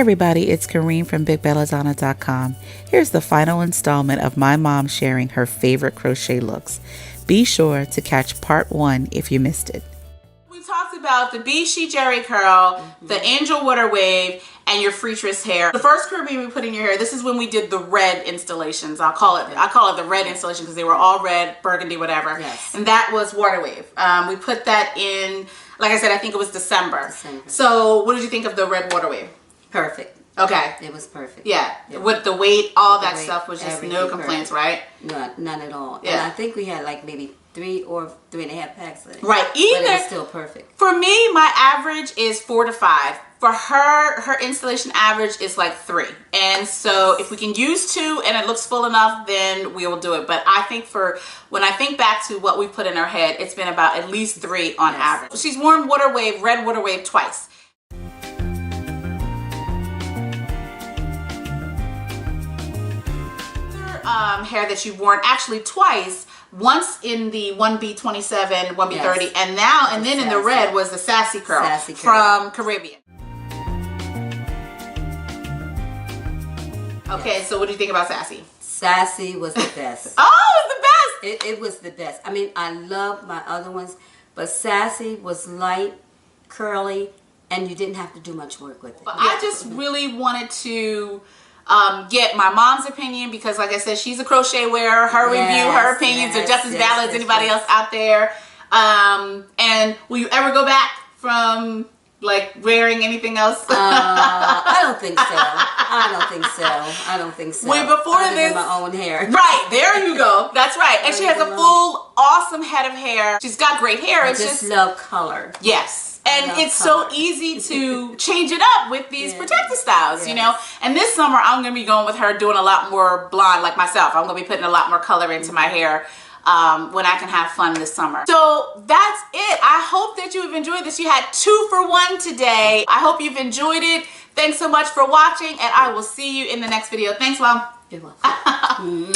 everybody, it's Kareem from BigBellaDonna.com. Here's the final installment of my mom sharing her favorite crochet looks. Be sure to catch part 1 if you missed it. We talked about the Bee She Jerry Curl, the Angel Water Wave, and your free twist hair. The first Caribbean we put in your hair, this is when we did the red installations. I call it the red installation because they were all red, burgundy, whatever. Yes. And that was Water Wave. We put that in, like I said, I think it was December. So what did you think of the red Water Wave? Perfect. Okay. It was perfect. Yeah. With the weight, all that stuff was just no complaints, right? No, none at all. Yeah. And I think we had like maybe 3 or 3.5 packs of it. Right. But it was still perfect. For me, my average is 4 to 5. For her installation average is like 3. And so if we can use 2 and it looks full enough, then we will do it. But I think when I think back to what we put in her head, it's been about at least 3 on average. She's worn Water Wave, red Water Wave twice. Hair that you've worn actually twice, once in the 1B27, 1B30, and then in the red was the Sassy Curl, from Caribbean. Okay, so what do you think about Sassy? Sassy was the best. Oh, it was the best! It was the best. I mean, I love my other ones, but Sassy was light, curly, and you didn't have to do much work with it. But I just really wanted to get my mom's opinion because, like I said, she's a crochet wearer. Her review, her opinions are just as valid as anybody else out there. And will you ever go back from like wearing anything else? I don't think so. I don't think so. Wait, before this, my own hair. Right, there you go. That's right. And she has a full, awesome head of hair. She's got great hair. I just love color. Yes. And it's so easy to change it up with these protective styles, you know. And this summer, I'm going to be going with her doing a lot more blonde, like myself. I'm going to be putting a lot more color into my hair when I can have fun this summer. So that's it. I hope that you have enjoyed this. You had 2 for 1 today. I hope you've enjoyed it. Thanks so much for watching, and I will see you in the next video. Thanks, Mom. You're welcome.